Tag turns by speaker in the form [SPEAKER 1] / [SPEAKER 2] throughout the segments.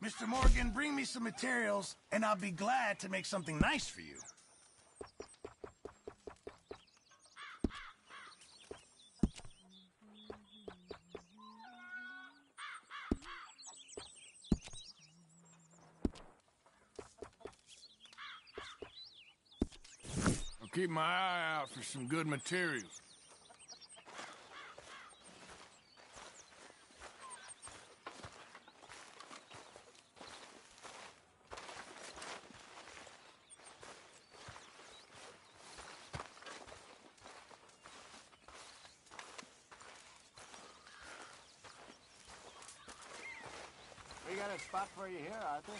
[SPEAKER 1] Mr. Morgan, bring me some materials, and I'll be glad to make something nice for you.
[SPEAKER 2] I'll keep my eye out for some good materials.
[SPEAKER 3] We got a spot for you here, Arthur.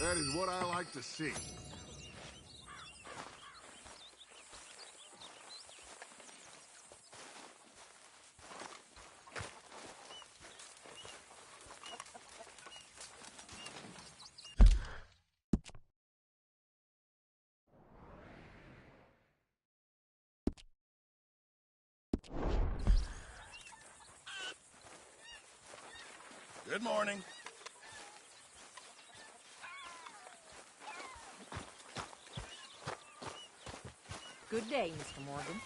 [SPEAKER 2] That is what I like to see.
[SPEAKER 1] Good morning.
[SPEAKER 4] Good day, Mr. Morgan.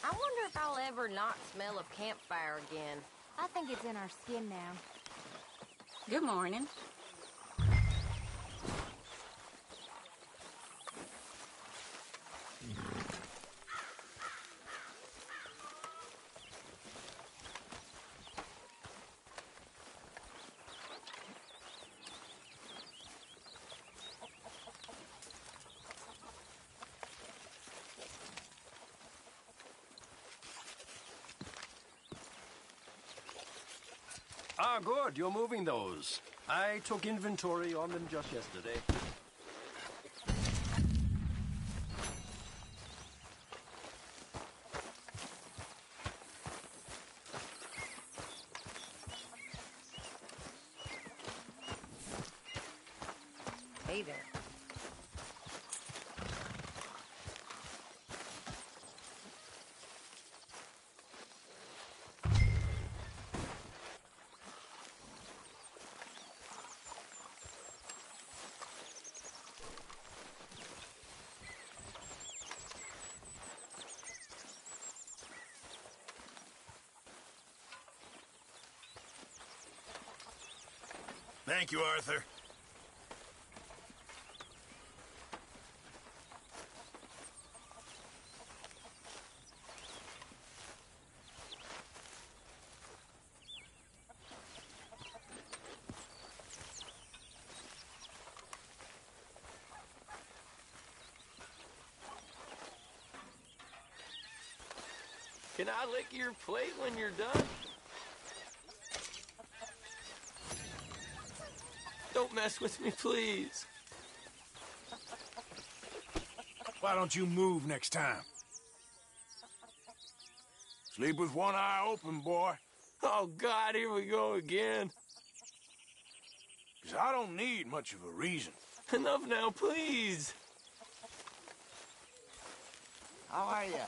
[SPEAKER 5] I wonder if I'll ever not smell a campfire again.
[SPEAKER 6] I think it's in our skin now.
[SPEAKER 4] Good morning.
[SPEAKER 3] Ah, good. You're moving those. I took inventory on them just yesterday.
[SPEAKER 5] Hey there.
[SPEAKER 1] Thank you, Arthur.
[SPEAKER 3] Can I lick your plate when you're done? Don't mess with me, please.
[SPEAKER 2] Why don't you move next time? Sleep with one eye open, boy.
[SPEAKER 3] Oh, God, here we go again.
[SPEAKER 2] 'Cause I don't need much of a reason.
[SPEAKER 3] Enough now, please.
[SPEAKER 7] How are you?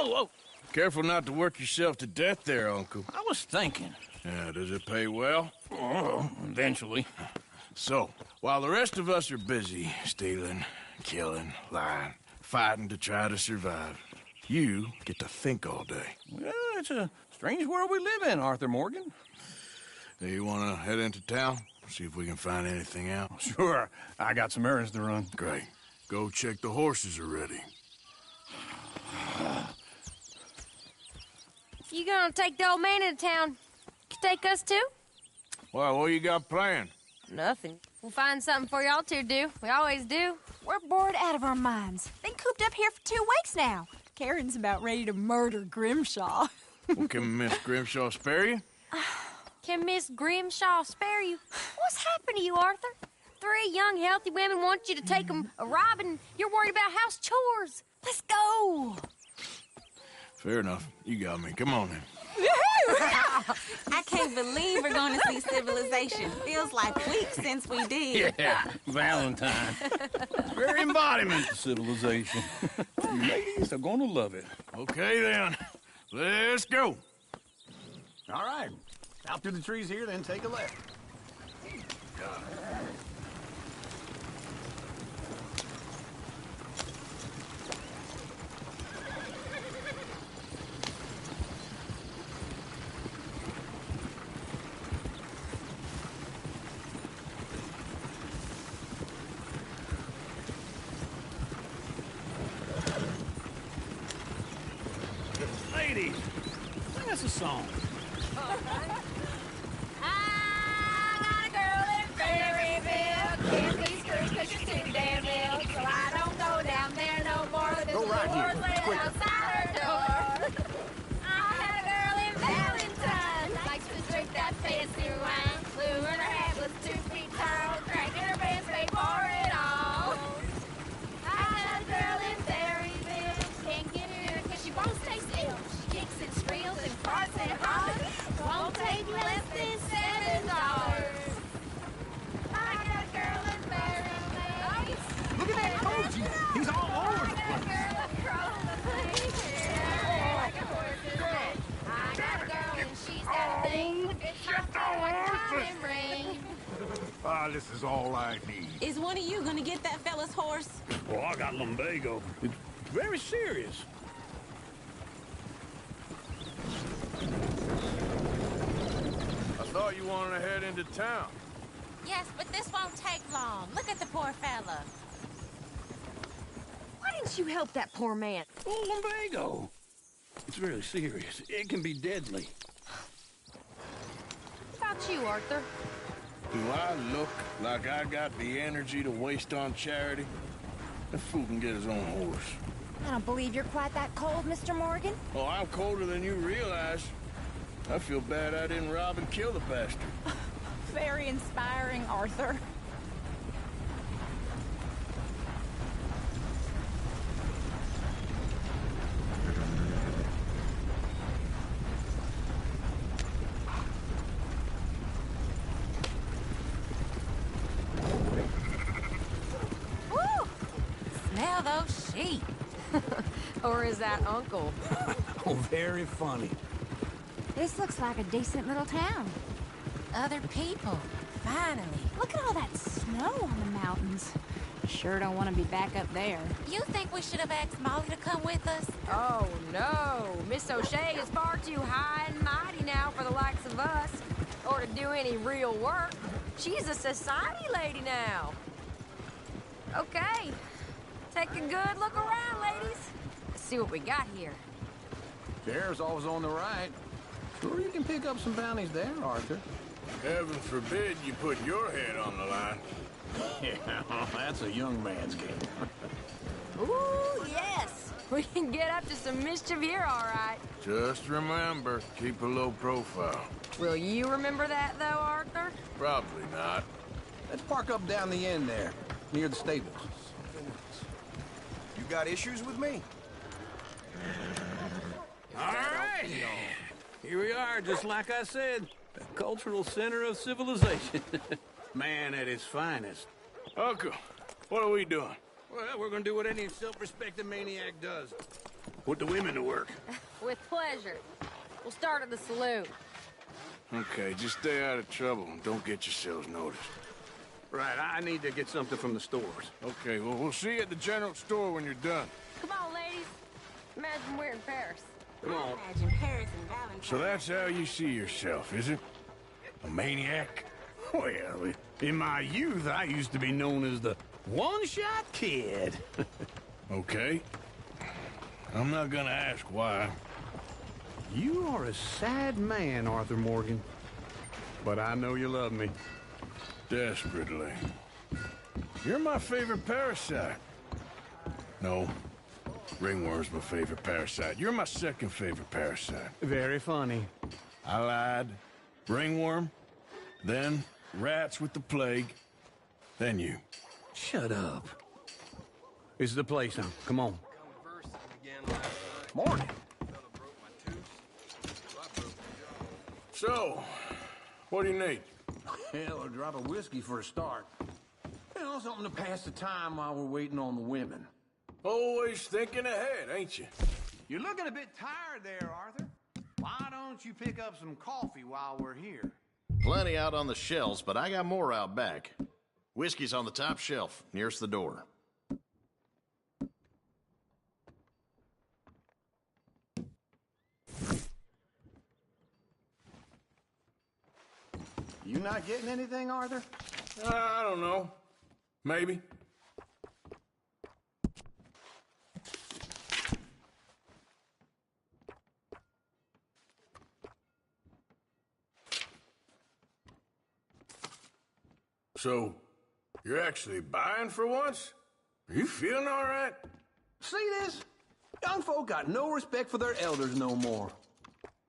[SPEAKER 2] Oh! Careful not to work yourself to death there, Uncle.
[SPEAKER 8] I was thinking.
[SPEAKER 2] Yeah, does it pay well?
[SPEAKER 8] Oh, eventually.
[SPEAKER 2] So, while the rest of us are busy stealing, killing, lying, fighting to try to survive, you get to think all day.
[SPEAKER 8] Well, it's a Strange world we live in, Arthur Morgan.
[SPEAKER 2] Hey, you wanna head into town? See if we can find anything out?
[SPEAKER 8] Sure, I got some errands to run.
[SPEAKER 2] Great. Go check the horses are ready.
[SPEAKER 5] You gonna take the old man into town? Take us too?
[SPEAKER 2] Well, what you got planned?
[SPEAKER 5] Nothing. We'll find something for y'all to do. We always do.
[SPEAKER 6] We're bored out of our minds. Been cooped up here for 2 weeks now. Karen's about ready to murder Grimshaw.
[SPEAKER 2] Well, can Miss Grimshaw spare you?
[SPEAKER 5] Can Miss Grimshaw spare you? What's happened to you, Arthur? 3 young, healthy women want you to take them a robbing. You're worried about house chores. Let's go.
[SPEAKER 2] Fair enough. You got me. Come on then.
[SPEAKER 4] I can't believe we're going to see civilization. Feels like weeks since we did.
[SPEAKER 8] Yeah, Valentine. Very embodiment of civilization. Ladies are gonna love it.
[SPEAKER 2] Okay then. Let's go.
[SPEAKER 9] All right. Out through the trees here, then take a left.
[SPEAKER 8] Ladies, sing us a song.
[SPEAKER 5] I got a girl in Ferryville. Can't be screwed 'cause she's too damn ill. So I don't go down there no more. There's
[SPEAKER 9] Go right here,
[SPEAKER 5] doors laying
[SPEAKER 9] quick.
[SPEAKER 5] outside her door. I had a girl in Valentine. Likes to drink that fancy wine. Blue in her hat was 2 feet tall. Cracking her pants paid for it all. I had a girl in Ferryville. Can't get her 'cause she won't stay still. She kicks and squeals and farts and hollers. Won't take less than $7. I got a girl in Ferryville.
[SPEAKER 9] Look at that coach. He's all over the
[SPEAKER 5] I got a
[SPEAKER 9] place.
[SPEAKER 5] girl across the place. Like a horse's neck. I got a girl and she's got a thing. It's just a one-time ring.
[SPEAKER 9] Ah, this is all I need.
[SPEAKER 4] Is one of you going to get that fella's horse?
[SPEAKER 8] Oh, I got lumbago. It's very serious.
[SPEAKER 2] I thought you wanted to head into town.
[SPEAKER 4] Yes, but this won't take long. Look at the poor fella.
[SPEAKER 5] Why didn't you help that poor man?
[SPEAKER 8] Oh, lumbago. It's very serious. It can be deadly.
[SPEAKER 5] What about you, Arthur?
[SPEAKER 2] Do I look like I got the energy to waste on charity? That fool can get his own horse.
[SPEAKER 6] I don't believe you're quite that cold, Mr. Morgan.
[SPEAKER 2] Oh, I'm colder than you realize. I feel bad I didn't rob and kill the bastard.
[SPEAKER 6] Very inspiring, Arthur.
[SPEAKER 4] Woo! Smell those sheep.
[SPEAKER 5] Or is that Uncle?
[SPEAKER 8] Oh, very funny.
[SPEAKER 6] This looks like a decent little town.
[SPEAKER 4] Other people. Finally.
[SPEAKER 6] Look at all that snow on the mountains. Sure don't want to be back up there.
[SPEAKER 4] You think we should have asked Molly to come with us?
[SPEAKER 5] Oh, no. Miss O'Shea is far too high and mighty now for the likes of us. Or to do any real work. She's a society lady now. Okay. Take a good look around, ladies. Let's see what we got here.
[SPEAKER 9] Sheriff's always on the right. Sure you can pick up some bounties there, Arthur.
[SPEAKER 2] Heaven forbid you put your head on the line.
[SPEAKER 9] Yeah, that's a young man's game.
[SPEAKER 5] Ooh, yes. We can get up to some mischief here, all right.
[SPEAKER 2] Just remember, keep a low profile.
[SPEAKER 5] Will you remember that, though, Arthur?
[SPEAKER 2] Probably not.
[SPEAKER 9] Let's park up down the end there, near the stables.
[SPEAKER 10] You got issues with me?
[SPEAKER 8] All right. Here we are, just like I said. The cultural center of civilization. Man at his finest.
[SPEAKER 2] Uncle, what are we doing?
[SPEAKER 8] Well, we're gonna do what any self-respecting maniac does. Put the women to work.
[SPEAKER 5] With pleasure. We'll start at the saloon.
[SPEAKER 2] Okay, just stay out of trouble and don't get yourselves noticed.
[SPEAKER 8] Right, I need to get something from the stores.
[SPEAKER 2] Okay, well, we'll see you at the general store when you're done.
[SPEAKER 5] Come on, ladies. Imagine we're in Paris.
[SPEAKER 8] Come on.
[SPEAKER 4] Imagine Paris and Valentine.
[SPEAKER 2] So that's how you see yourself, is it? A maniac?
[SPEAKER 8] Well, in my youth, I used to be known as the one-shot kid.
[SPEAKER 2] Okay. I'm not gonna ask why.
[SPEAKER 8] You are a sad man, Arthur Morgan. But I know you love me.
[SPEAKER 2] Desperately. You're my favorite parasite. No. Ringworm's my favorite parasite. You're my second favorite parasite.
[SPEAKER 8] Very funny.
[SPEAKER 2] I lied. Ringworm. Then rats with the plague. Then you.
[SPEAKER 8] Shut up. This is the place now. Come on.
[SPEAKER 9] Morning.
[SPEAKER 2] So, what do you need?
[SPEAKER 9] Hell, a drop of whiskey for a start. You know, something to pass the time while we're waiting on the women.
[SPEAKER 2] Always thinking ahead, ain't you?
[SPEAKER 9] You're looking a bit tired there, Arthur. Why don't you pick up some coffee while we're here?
[SPEAKER 10] Plenty out on the shelves, but I got more out back. Whiskey's on the top shelf, nearest the door.
[SPEAKER 9] You not getting anything, Arthur?
[SPEAKER 2] I don't know. Maybe. So, you're actually buying for once? Are you feeling all right?
[SPEAKER 9] See this? Young folk got no respect for their elders no more.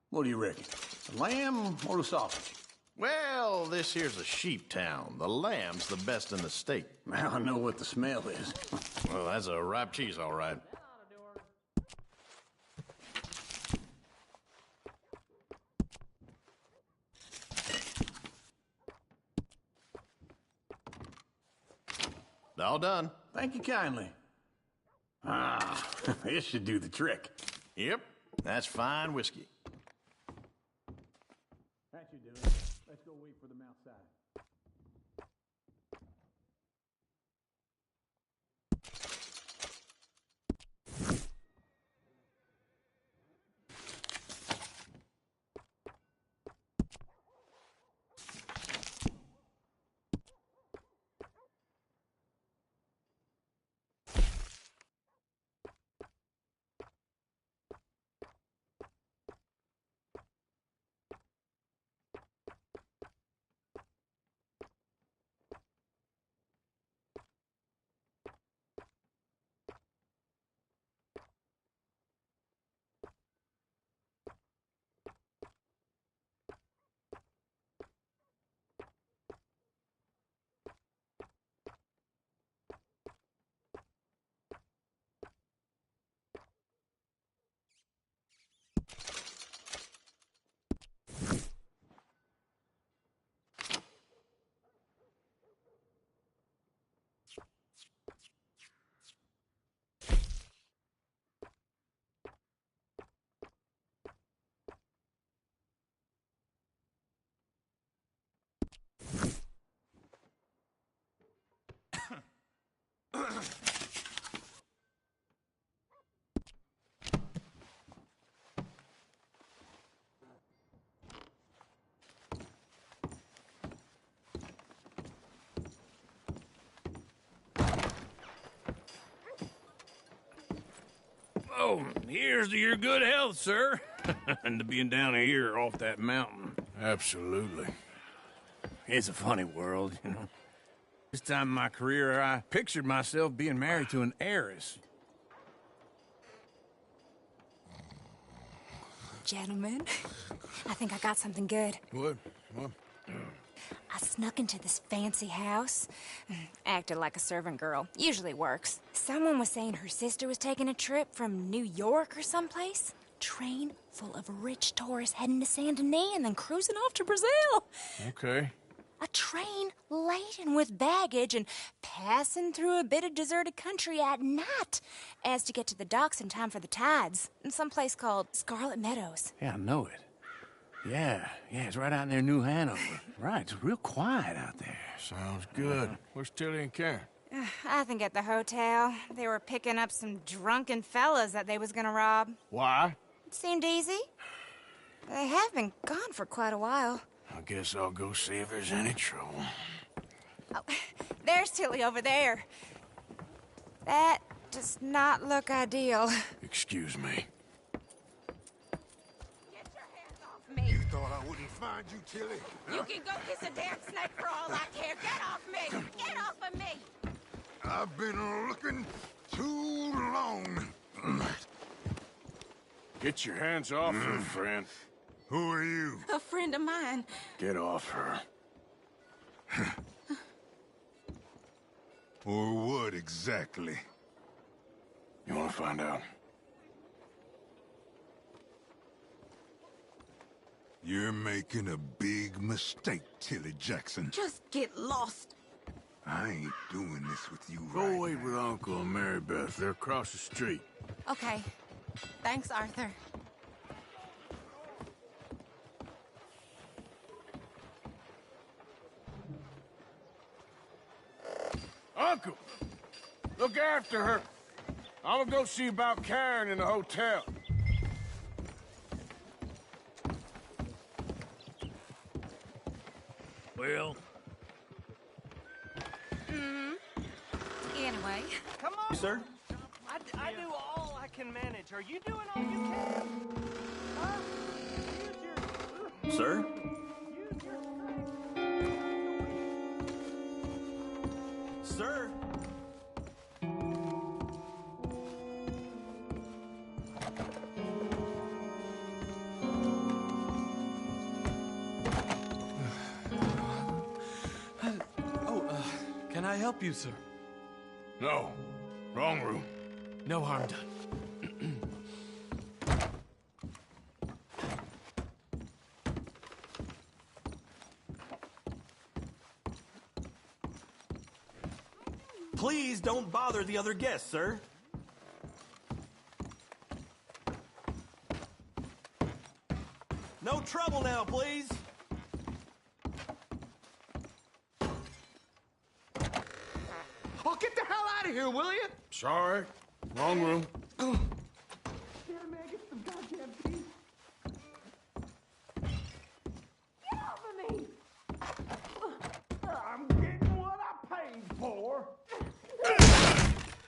[SPEAKER 9] What do you reckon? The lamb or the sausage?
[SPEAKER 10] Well, this here's a sheep town. The lamb's the best in the state.
[SPEAKER 9] Now I know what the smell is.
[SPEAKER 10] Well, that's a ripe cheese, all right. All done.
[SPEAKER 9] Thank you kindly. Ah, this should do the trick.
[SPEAKER 10] Yep, that's fine whiskey.
[SPEAKER 9] That should do it. Let's go wait for them outside.
[SPEAKER 8] Oh, here's to your good health, sir. And to being down here off that mountain.
[SPEAKER 2] Absolutely.
[SPEAKER 8] It's a funny world, you know. This time in my career, I pictured myself being married to an heiress.
[SPEAKER 6] Gentlemen, I think I got something good.
[SPEAKER 2] What?
[SPEAKER 6] I snuck into this fancy house. Acted like a servant girl. Usually works. Someone was saying her sister was taking a trip from New York or someplace. Train full of rich tourists heading to Saint Denis and then cruising off to Brazil.
[SPEAKER 2] Okay.
[SPEAKER 6] A train laden with baggage and passing through a bit of deserted country at night as to get to the docks in time for the tides in some place called Scarlet Meadows.
[SPEAKER 8] Yeah, I know it. Yeah, it's right out near New Hanover. Right, it's real quiet out there.
[SPEAKER 2] Sounds good. Where's Tilly and Karen?
[SPEAKER 6] I think at the hotel. They were picking up some drunken fellas that they was gonna rob.
[SPEAKER 2] Why?
[SPEAKER 6] Seemed easy. They have been gone for quite a while.
[SPEAKER 2] I guess I'll go see if there's any trouble.
[SPEAKER 6] Oh, there's Tilly over there. That does not look ideal.
[SPEAKER 2] Excuse me.
[SPEAKER 6] Get your hands off me.
[SPEAKER 11] You thought I wouldn't find you, Tilly? Huh?
[SPEAKER 6] You can go kiss a damn snake for all I care. Get off me! Get off of me!
[SPEAKER 11] I've been looking too long.
[SPEAKER 2] Get your hands off her, friend.
[SPEAKER 11] Who are you?
[SPEAKER 6] A friend of mine.
[SPEAKER 2] Get off her.
[SPEAKER 11] Or what exactly?
[SPEAKER 2] You want to find out?
[SPEAKER 11] You're making a big mistake, Tilly Jackson.
[SPEAKER 6] Just get lost.
[SPEAKER 11] I ain't doing this with you
[SPEAKER 2] Go
[SPEAKER 11] right
[SPEAKER 2] wait
[SPEAKER 11] now.
[SPEAKER 2] with Uncle and Mary Beth. They're across the street.
[SPEAKER 6] Okay. Thanks, Arthur.
[SPEAKER 2] Uncle! Look after her. I'm gonna go see about Karen in the hotel.
[SPEAKER 3] Well,
[SPEAKER 6] Anyway.
[SPEAKER 3] come on.
[SPEAKER 9] Sir?
[SPEAKER 3] I do all I can manage. Are you doing all you can? Huh? Use your...
[SPEAKER 9] Sir?
[SPEAKER 3] Use your strength.
[SPEAKER 9] Sir?
[SPEAKER 12] Can I help you, sir?
[SPEAKER 2] No. Wrong room.
[SPEAKER 12] No harm done.
[SPEAKER 9] Please don't bother the other guests, sir. No trouble now, please.
[SPEAKER 7] Oh, get the hell out of here, will you?
[SPEAKER 2] Sorry. Wrong room.
[SPEAKER 7] I'm getting what I paid for.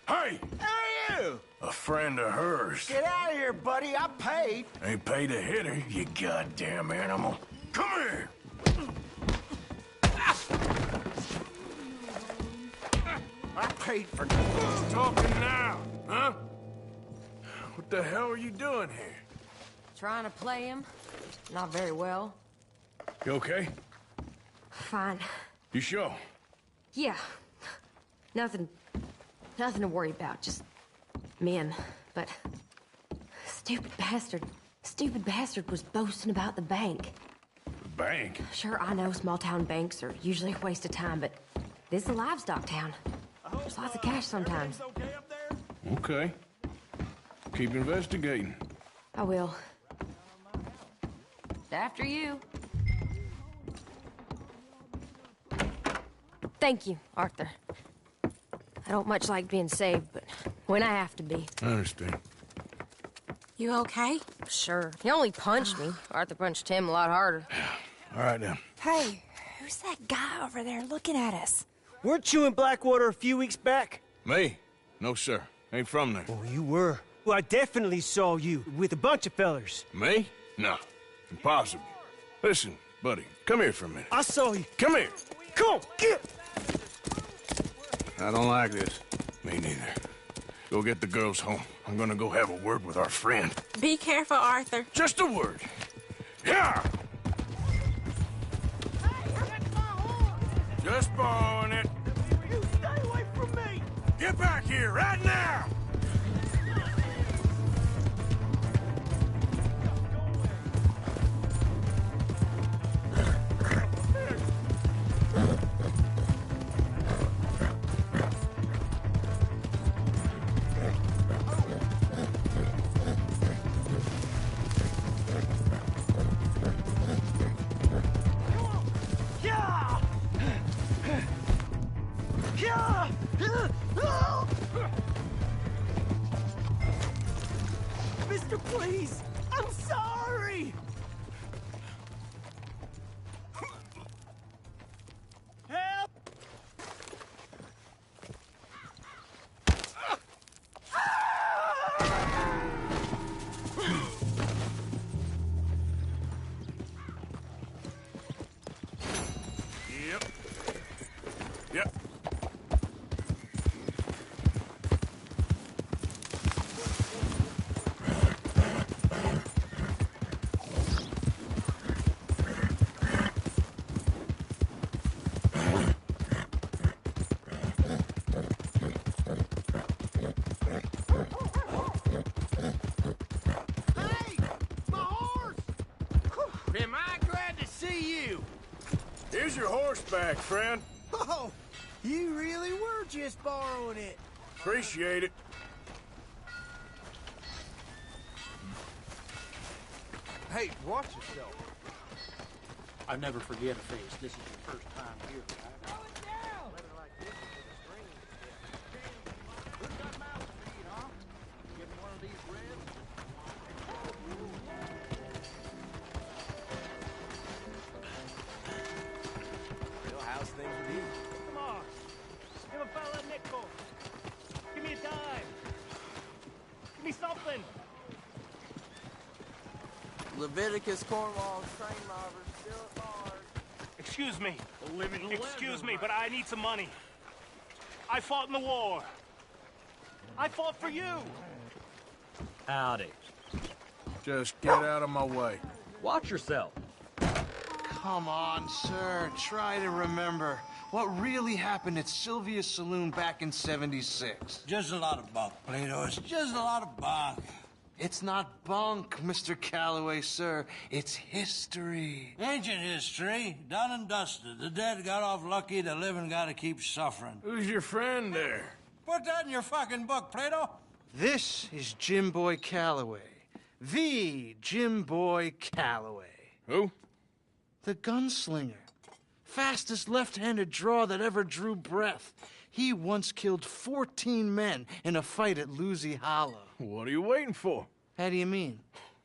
[SPEAKER 2] Hey!
[SPEAKER 7] Who are you?
[SPEAKER 2] A friend of hers.
[SPEAKER 7] Get out of here, buddy. I paid.
[SPEAKER 2] Ain't paid to hit her, you goddamn animal. Come here!
[SPEAKER 7] I paid for...
[SPEAKER 2] Who's talking now, huh? What the hell are you doing here?
[SPEAKER 13] Trying to play him. Not very well.
[SPEAKER 2] You okay?
[SPEAKER 13] Fine.
[SPEAKER 2] You sure?
[SPEAKER 13] Yeah. Nothing to worry about. Just men. But stupid bastard was boasting about the bank.
[SPEAKER 2] The bank?
[SPEAKER 13] Sure, I know small town banks are usually a waste of time, but this is a livestock town. There's lots of cash sometimes.
[SPEAKER 9] Okay up there?
[SPEAKER 2] Okay. Keep investigating.
[SPEAKER 13] I will. After you. Thank you, Arthur. I don't much like being saved, but when I have to be.
[SPEAKER 2] I understand.
[SPEAKER 6] You okay?
[SPEAKER 13] Sure. He only punched me. Arthur punched him a lot harder.
[SPEAKER 2] All right, then.
[SPEAKER 6] Hey, who's that guy over there looking at us?
[SPEAKER 14] Weren't you in Blackwater a few weeks back?
[SPEAKER 2] Me? No, sir. Ain't from there.
[SPEAKER 14] Oh, you were. Well, I definitely saw you with a bunch of fellers.
[SPEAKER 2] Me? No. Impossible. Listen, buddy, come here for a minute.
[SPEAKER 14] I saw you.
[SPEAKER 2] Come here.
[SPEAKER 14] Come on, get!
[SPEAKER 2] I don't like this. Me neither. Go get the girls home. I'm gonna go have a word with our friend.
[SPEAKER 6] Be careful, Arthur.
[SPEAKER 2] Just a word. Yeah! Just borrowing it.
[SPEAKER 7] You stay away from me!
[SPEAKER 2] Get back here right now!
[SPEAKER 7] Mister, please!
[SPEAKER 2] Here's your horseback, friend.
[SPEAKER 1] Oh, you really were just borrowing it.
[SPEAKER 2] Appreciate it.
[SPEAKER 15] Hey, watch yourself. I never forget a face. This is your first time here, right?
[SPEAKER 3] How's things with you? Come on. Give a fella a nickel. Give me a dime. Give me something.
[SPEAKER 16] Leviticus Cornwall's train robbers still at large.
[SPEAKER 3] Excuse me. Excuse me, but I need some money. I fought in the war. I fought for you.
[SPEAKER 17] Howdy.
[SPEAKER 2] Just get out of my way.
[SPEAKER 17] Watch yourself.
[SPEAKER 18] Come on, sir. Try to remember what really happened at Sylvia's Saloon back in '76.
[SPEAKER 19] Just a lot of bunk, Plato. It's just a lot of bunk.
[SPEAKER 18] It's not bunk, Mr. Calloway, sir. It's history.
[SPEAKER 19] Ancient history. Done and dusted. The dead got off lucky, the living gotta keep suffering.
[SPEAKER 2] Who's your friend there?
[SPEAKER 19] Put that in your fucking book, Plato.
[SPEAKER 18] This is Jim Boy Calloway. The Jim Boy Calloway.
[SPEAKER 2] Who?
[SPEAKER 18] The gunslinger. Fastest left-handed draw that ever drew breath. He once killed 14 men in a fight at Lucy Hollow.
[SPEAKER 2] What are you waiting for?
[SPEAKER 18] How do you mean?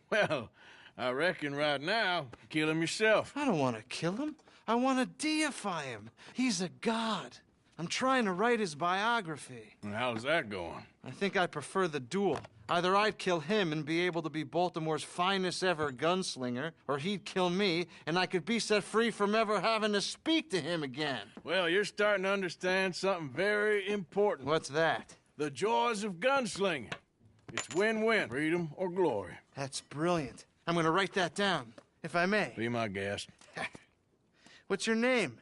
[SPEAKER 2] Well, I reckon right now, kill him yourself.
[SPEAKER 18] I don't want to kill him. I want to deify him. He's a god. I'm trying to write his biography.
[SPEAKER 2] And how's that going?
[SPEAKER 18] I think I prefer the duel. Either I'd kill him and be able to be Baltimore's finest ever gunslinger, or he'd kill me and I could be set free from ever having to speak to him again.
[SPEAKER 2] Well, you're starting to understand something very important.
[SPEAKER 18] What's that?
[SPEAKER 2] The joys of gunslinging. It's win-win, freedom or glory.
[SPEAKER 18] That's brilliant. I'm gonna write that down, if I may.
[SPEAKER 2] Be my guest.
[SPEAKER 18] What's your name?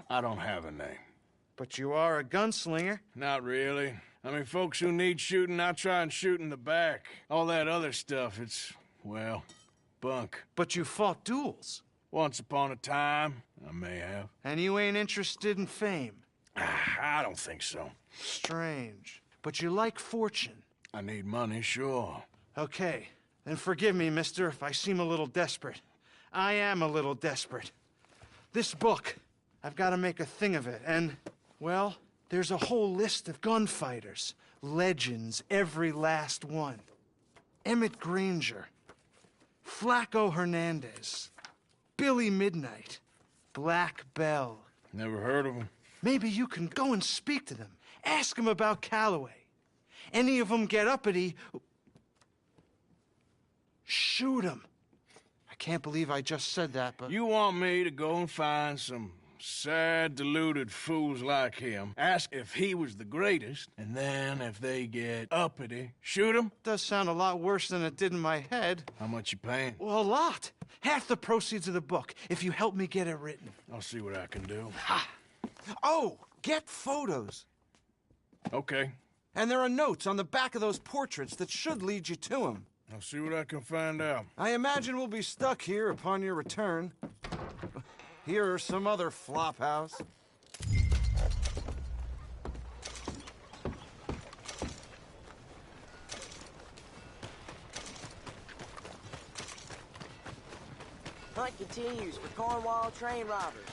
[SPEAKER 2] I don't have a name.
[SPEAKER 18] But you are a gunslinger.
[SPEAKER 2] Not really. I mean, folks who need shooting, I try and shoot in the back. All that other stuff, it's, well, bunk.
[SPEAKER 18] But you fought duels.
[SPEAKER 2] Once upon a time, I may have.
[SPEAKER 18] And you ain't interested in fame.
[SPEAKER 2] I don't think so.
[SPEAKER 18] Strange. But you like fortune.
[SPEAKER 2] I need money, sure.
[SPEAKER 18] Okay. Then forgive me, mister, if I seem a little desperate. I am a little desperate. This book, I've got to make a thing of it, and, well, there's a whole list of gunfighters. Legends, every last one. Emmett Granger. Flaco Hernandez. Billy Midnight. Black Bell.
[SPEAKER 2] Never heard of them.
[SPEAKER 18] Maybe you can go and speak to them. Ask them about Calloway. Any of them get uppity, shoot them. I can't believe I just said that, but...
[SPEAKER 2] You want me to go and find some sad, deluded fools like him, ask if he was the greatest, and then if they get uppity, shoot him?
[SPEAKER 18] Does sound a lot worse than it did in my head.
[SPEAKER 2] How much you paying?
[SPEAKER 18] Well, a lot. Half the proceeds of the book, if you help me get it written.
[SPEAKER 2] I'll see what I can do.
[SPEAKER 18] Ha! Oh, get photos.
[SPEAKER 2] Okay.
[SPEAKER 15] And there are notes on the back of those portraits that should lead you to him.
[SPEAKER 2] I'll see what I can find out.
[SPEAKER 15] I imagine we'll be stuck here upon your return. Here or some other flop house.
[SPEAKER 16] Hunt continues for Cornwall train robbers.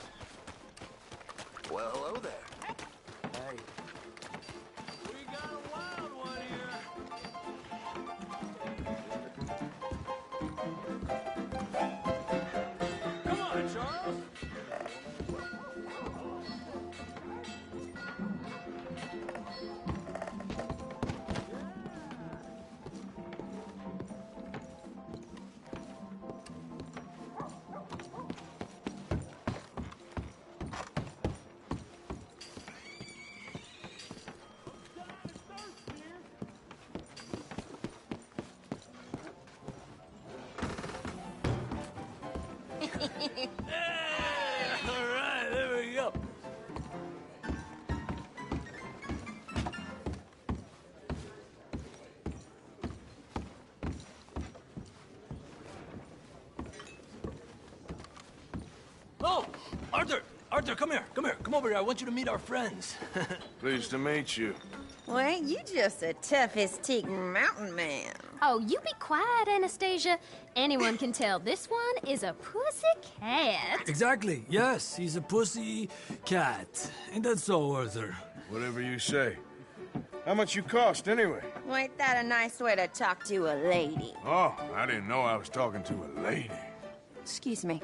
[SPEAKER 1] Well, hello there.
[SPEAKER 16] Hey.
[SPEAKER 8] We got a wild one here. Come on, Charles. All right, there we go. Oh,
[SPEAKER 12] Arthur, come here. Come over here. I want you to meet our friends.
[SPEAKER 2] Pleased to meet you.
[SPEAKER 5] Well, ain't you just a tough-as-teak mountain man?
[SPEAKER 20] Oh, you be quiet, Anastasia. Anyone can tell this one is a pussy cat.
[SPEAKER 12] Exactly. Yes, he's a pussy cat. Ain't that so, Arthur?
[SPEAKER 2] Whatever you say. How much you cost, anyway?
[SPEAKER 5] Well, ain't that a nice way to talk to a lady?
[SPEAKER 2] Oh, I didn't know I was talking to a lady.
[SPEAKER 5] Excuse me.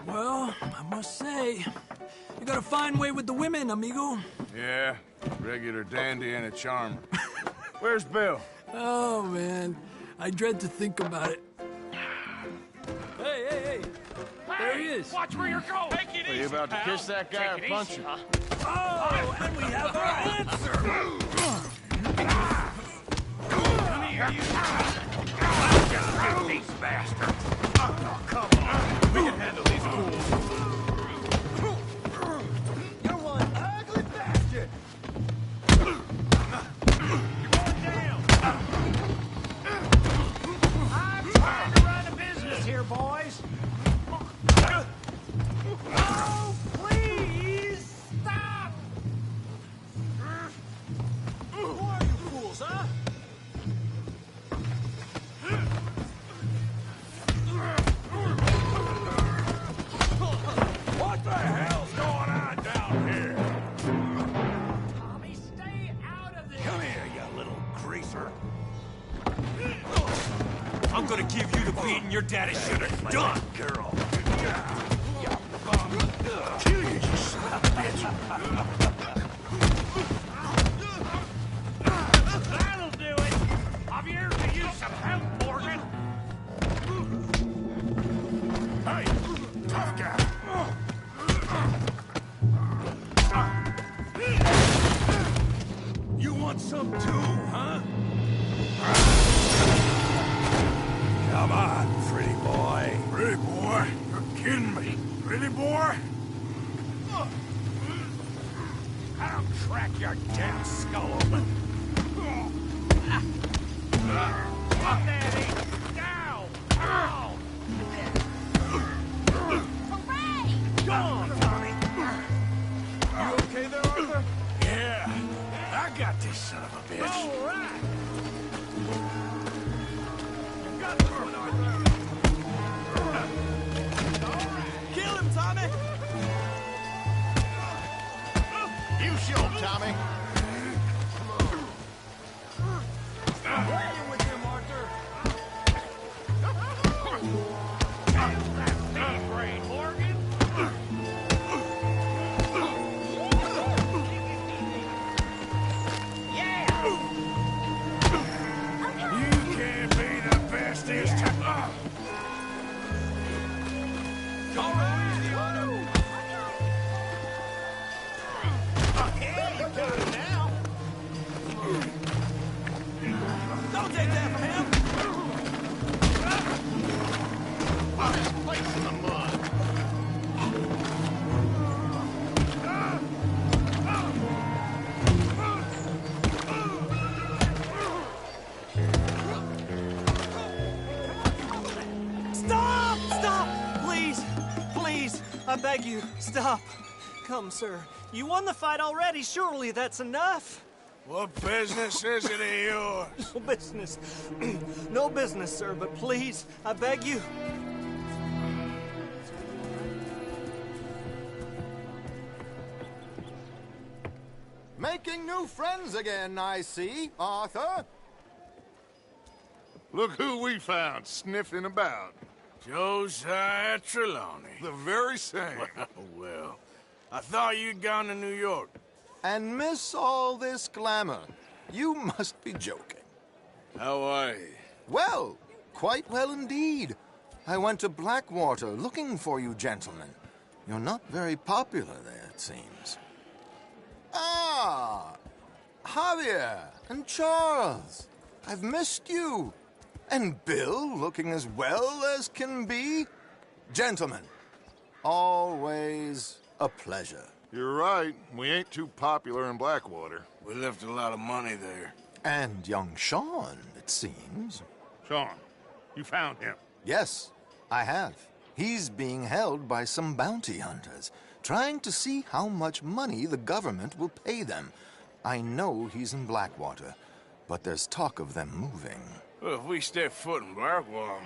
[SPEAKER 12] Well, I must say, you got a fine way with the women, amigo.
[SPEAKER 2] Yeah, regular dandy and a charmer. Where's Bill?
[SPEAKER 12] Oh, man. I dread to think about it. Hey! There he is.
[SPEAKER 3] Watch where you're going. Take it
[SPEAKER 2] Are you about to kiss that guy or punch him?
[SPEAKER 12] Oh, and we have our answer.
[SPEAKER 3] Come here, you. I'll just get these bastards. Oh, come on. We can handle these fools.
[SPEAKER 7] You're one ugly bastard.
[SPEAKER 3] You're going down. I'm trying to run a business here, boys. Oh, please stop!
[SPEAKER 7] Who are you fools, huh?
[SPEAKER 3] What the hell's going on down here? Tommy, stay out of this! Come here, you little greaser.
[SPEAKER 12] I'm gonna give you the beating your daddy should have done.
[SPEAKER 3] Girl. You bum. Kill you, you son of a bitch. That'll do it. I'm here to use some help, Morgan. Hey, tough guy. You want some too, huh? Come on, pretty boy. Pretty boy? You're kidding me. Pretty boy? I'll crack your damn skull open. Up there, down! Ow! Hooray! Go on, Tommy! You okay there, Arthur? Yeah, I got this son of a bitch. All right! You got this one, Arthur!
[SPEAKER 7] Kill him, Tommy!
[SPEAKER 10] You show him, Tommy.
[SPEAKER 7] Play with him, Arthur!
[SPEAKER 3] Kill that big brain, Morgan! Yeah! You can't be the best this time. Go easy on him! Yeah, you got it now! Don't take that from him!
[SPEAKER 10] Put his place in the mud.
[SPEAKER 14] Stop! Stop! Please! Please! I beg you, stop. Come, sir. You won the fight already. Surely that's enough.
[SPEAKER 2] What business is it of yours?
[SPEAKER 14] No business. No business, sir, but please, I beg you.
[SPEAKER 21] Making new friends again, I see, Arthur.
[SPEAKER 11] Look who we found sniffing about.
[SPEAKER 2] Josiah Trelawney.
[SPEAKER 11] The very same.
[SPEAKER 2] Well, I thought you'd gone to New York.
[SPEAKER 21] And miss all this glamour. You must be joking.
[SPEAKER 2] How are you?
[SPEAKER 21] Well, quite well indeed. I went to Blackwater looking for you gentlemen. You're not very popular there, it seems. Ah, Javier and Charles. I've missed you. And Bill looking as well as can be. Gentlemen, always a pleasure.
[SPEAKER 11] You're right. We ain't too popular in Blackwater.
[SPEAKER 2] We left a lot of money there.
[SPEAKER 21] And young Sean, it seems.
[SPEAKER 11] Sean, you found him.
[SPEAKER 21] Yes, I have. He's being held by some bounty hunters, trying to see how much money the government will pay them. I know he's in Blackwater, but there's talk of them moving.
[SPEAKER 2] Well, if we step foot in Blackwater...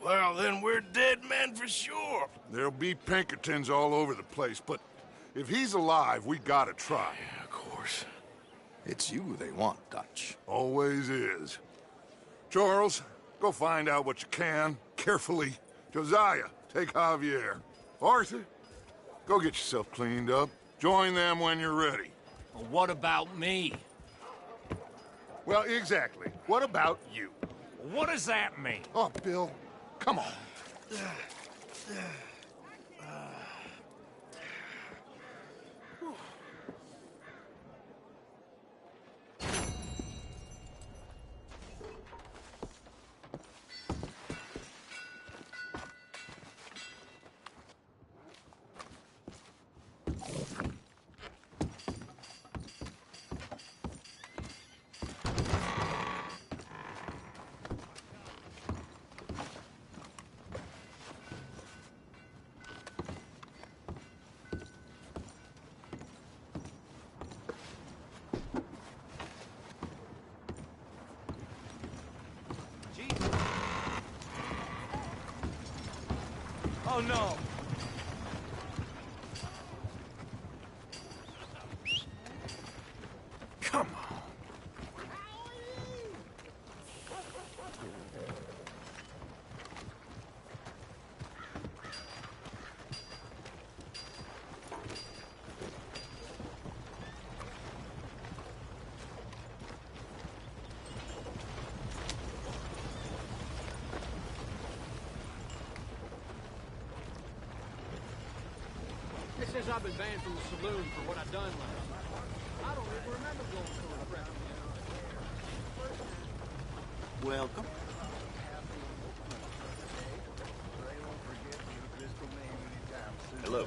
[SPEAKER 2] well, then we're dead men for sure.
[SPEAKER 11] There'll be Pinkertons all over the place, but if he's alive, we gotta try.
[SPEAKER 2] Yeah, of course.
[SPEAKER 21] It's you they want, Dutch.
[SPEAKER 11] Always is. Charles, go find out what you can, carefully. Josiah, take Javier. Arthur, go get yourself cleaned up. Join them when you're ready.
[SPEAKER 17] Well, what about me?
[SPEAKER 11] Well, exactly. What about you?
[SPEAKER 17] What does that mean?
[SPEAKER 11] Oh, Bill, come on.
[SPEAKER 14] Oh no!
[SPEAKER 2] Come on.
[SPEAKER 8] Since I've been banned from the saloon for what I done last night, I don't even remember going through a crowd.
[SPEAKER 15] Welcome.
[SPEAKER 10] Hello.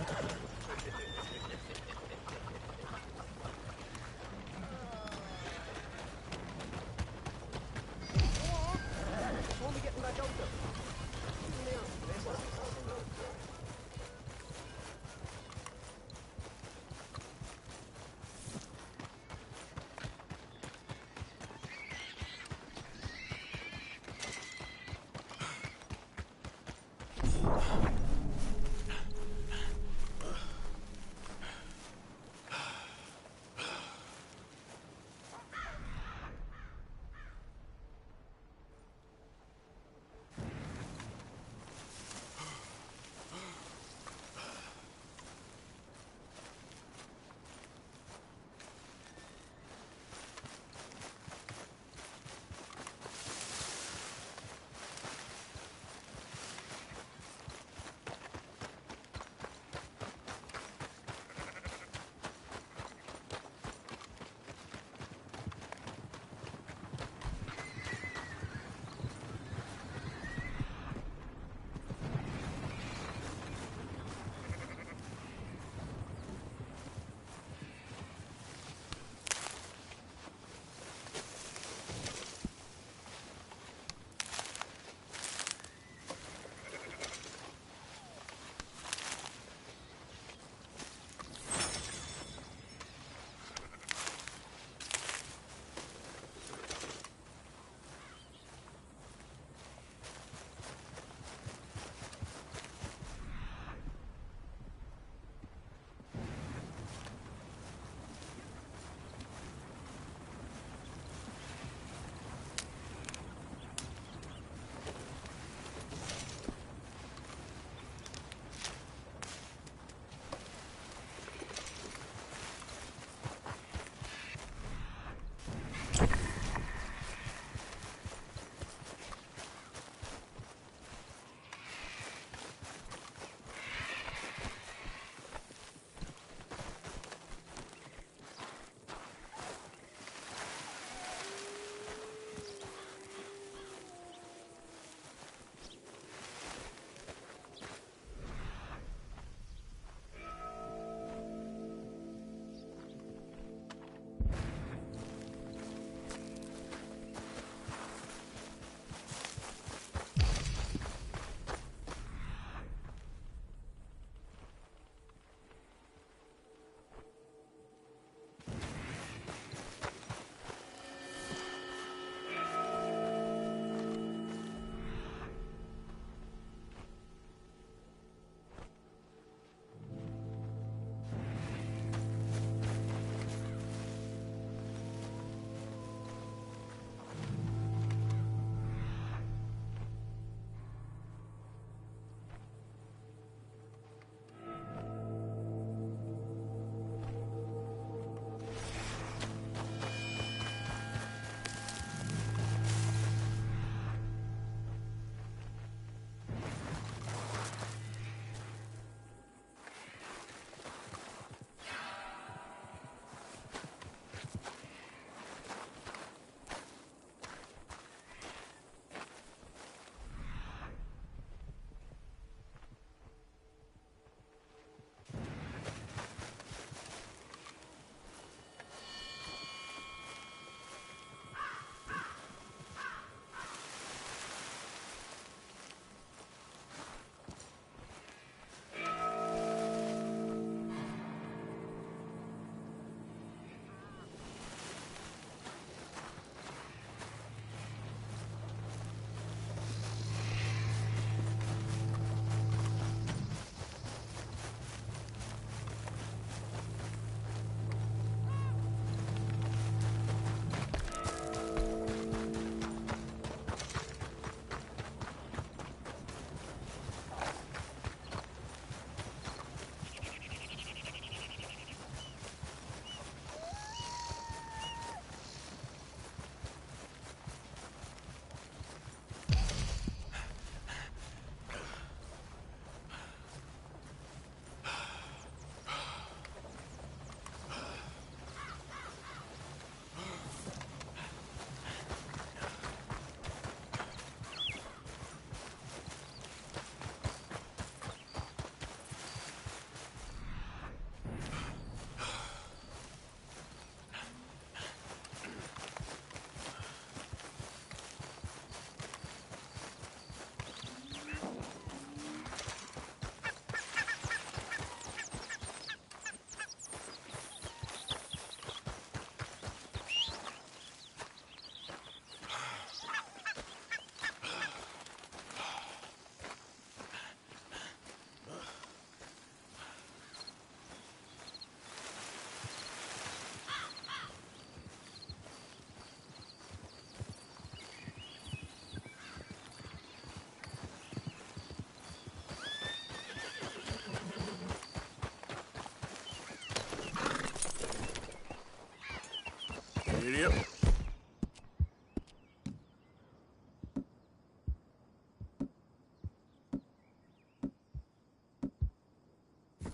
[SPEAKER 2] Idiot.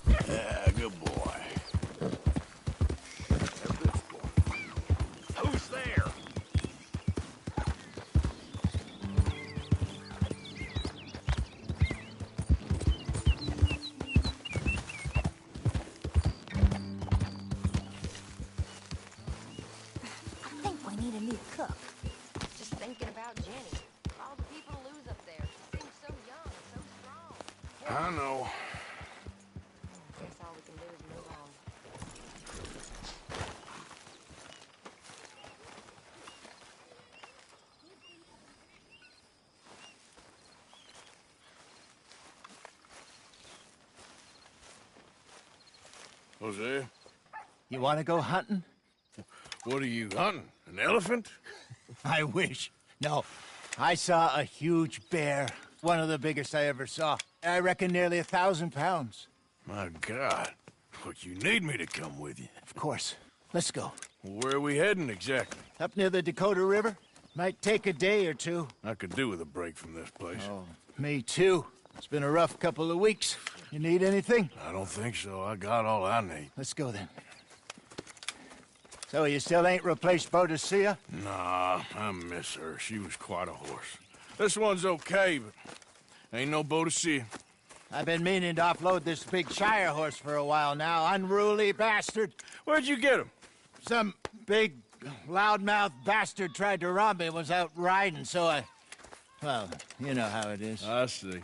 [SPEAKER 2] Yeah, good boy.
[SPEAKER 17] Who's there?
[SPEAKER 6] I think we need a new cook.
[SPEAKER 13] Just thinking about Jenny. All the people to lose up there. She seems so young, so strong.
[SPEAKER 2] I know.
[SPEAKER 13] Guess all we can do is move on.
[SPEAKER 2] Jose,
[SPEAKER 4] You want to go hunting?
[SPEAKER 2] what are you hunting? An elephant?
[SPEAKER 4] I wish. No. I saw a huge bear. One of the biggest I ever saw. I reckon nearly 1,000 pounds.
[SPEAKER 2] My God. But you need me to come with you.
[SPEAKER 4] Of course. Let's go.
[SPEAKER 2] Where are we heading exactly?
[SPEAKER 4] Up near the Dakota River. Might take a day or two.
[SPEAKER 2] I could do with a break from this place.
[SPEAKER 4] Oh, me too. It's been a rough couple of weeks. You need anything?
[SPEAKER 2] I don't think so. I got all I need.
[SPEAKER 4] Let's go then. So you still ain't replaced Boadicea?
[SPEAKER 2] Nah, I miss her. She was quite a horse. This one's okay, but ain't no Boadicea.
[SPEAKER 4] I've been meaning to offload this big Shire horse for a while now. Unruly bastard.
[SPEAKER 2] Where'd you get him?
[SPEAKER 4] Some big, loudmouth bastard tried to rob me, was out riding, so I... Well, you know how it is.
[SPEAKER 2] I see.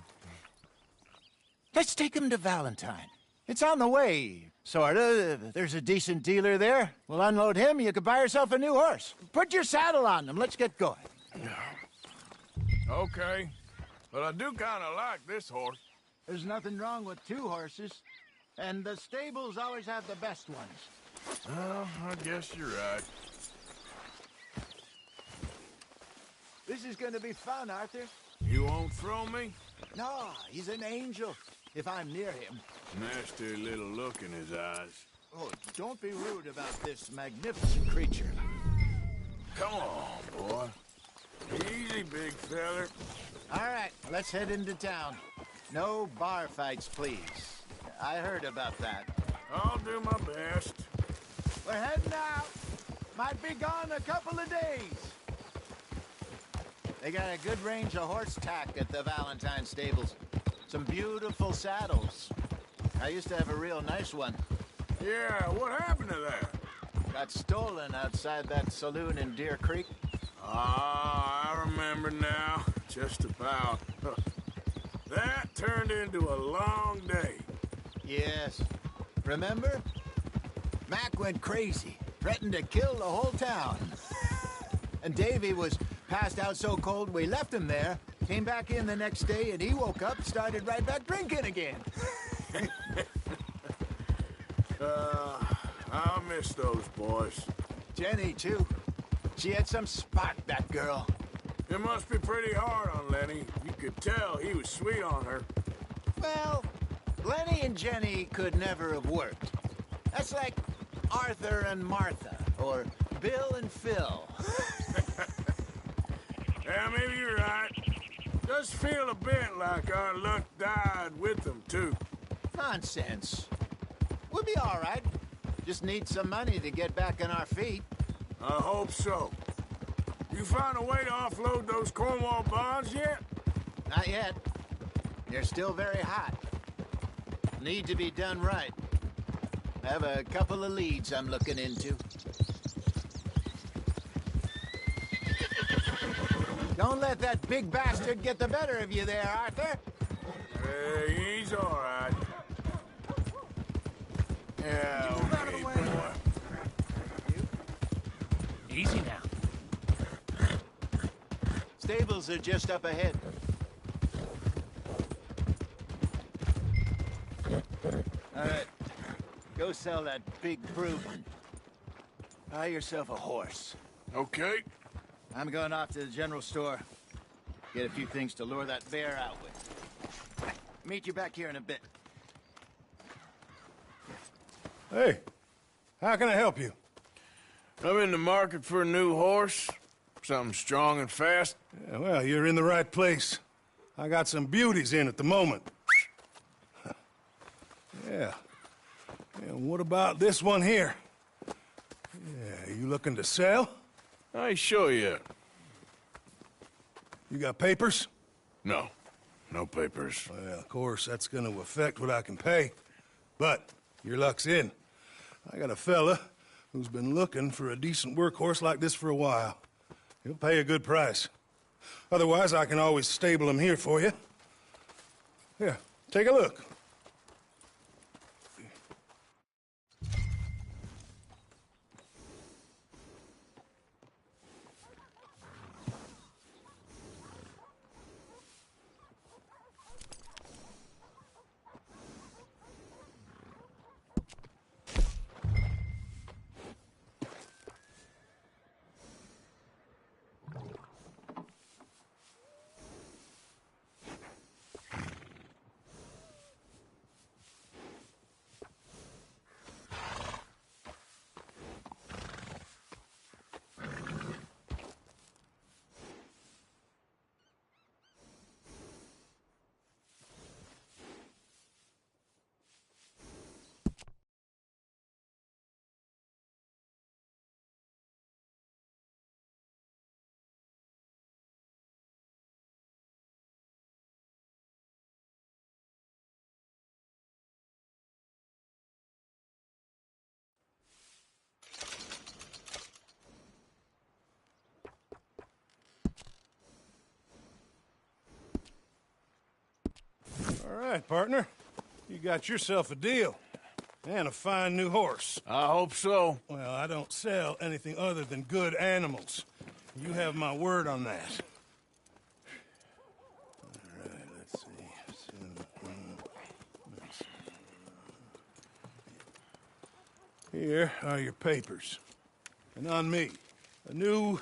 [SPEAKER 4] Let's take him to Valentine. It's on the way, sorta. There's a decent dealer there. We'll unload him, you could buy yourself a new horse. Put your saddle on him, let's get going.
[SPEAKER 2] Okay. But I do kind of like this horse.
[SPEAKER 4] There's nothing wrong with two horses. And the stables always have the best ones.
[SPEAKER 2] Well, I guess you're right.
[SPEAKER 4] This is gonna be fun, Arthur.
[SPEAKER 2] You won't throw me?
[SPEAKER 4] No, he's an angel. If I'm near him.
[SPEAKER 2] Nasty little look in his eyes.
[SPEAKER 4] Oh, don't be rude about this magnificent creature.
[SPEAKER 2] Come on, boy. Easy, big feller.
[SPEAKER 4] All right, let's head into town. No bar fights, please. I heard about that.
[SPEAKER 2] I'll do my best.
[SPEAKER 4] We're heading out. Might be gone a couple of days. They got a good range of horse tack at the Valentine stables. Some beautiful saddles. I used to have a real nice one.
[SPEAKER 2] Yeah, what happened to that?
[SPEAKER 4] Got stolen outside that saloon in Deer Creek.
[SPEAKER 2] Ah, I remember now. Just about. That turned into a long day.
[SPEAKER 4] Yes. Remember? Mac went crazy, threatened to kill the whole town. And Davy was passed out so cold we left him there, came back in the next day, and he woke up, started right back drinking again.
[SPEAKER 2] I'll miss those boys.
[SPEAKER 4] Jenny, too. She had some spot, that girl.
[SPEAKER 2] It must be pretty hard on Lenny. You could tell he was sweet on her.
[SPEAKER 4] Well, Lenny and Jenny could never have worked. That's like Arthur and Martha, or Bill and Phil.
[SPEAKER 2] Yeah, maybe you're right. Does feel a bit like our luck died with them, too.
[SPEAKER 4] Nonsense. We'll be all right. Just need some money to get back on our feet.
[SPEAKER 2] I hope so. You found a way to offload those Cornwall bonds yet?
[SPEAKER 4] Not yet. They're still very hot. Need to be done right. I have a couple of leads I'm looking into. Don't let that big bastard get the better of you there, Arthur.
[SPEAKER 2] Hey, he's all right. Yeah, okay, boy.
[SPEAKER 17] Easy now.
[SPEAKER 4] Stables are just up ahead. All right. Go sell that big brute. Buy yourself a horse.
[SPEAKER 2] Okay.
[SPEAKER 4] I'm going off to the general store. Get a few things to lure that bear out with. Meet you back here in a bit.
[SPEAKER 22] Hey, how can I help you?
[SPEAKER 2] I'm in the market for a new horse. Something strong and fast.
[SPEAKER 7] Yeah, well, you're in the right place. I got some beauties in at the moment. Yeah. And what about this one here? Yeah, you looking to sell?
[SPEAKER 2] I ain't sure yet.
[SPEAKER 7] You got papers?
[SPEAKER 2] No. No papers.
[SPEAKER 7] Well, of course, that's gonna affect what I can pay. But your luck's in. I got a fella who's been looking for a decent workhorse like this for a while. He'll pay a good price. Otherwise, I can always stable him here for you. Here, take a look. All right, partner. You got yourself a deal. And a fine new horse.
[SPEAKER 2] I hope so.
[SPEAKER 7] Well, I don't sell anything other than good animals. You have my word on that. All right, let's see. Here are your papers. And on me, a new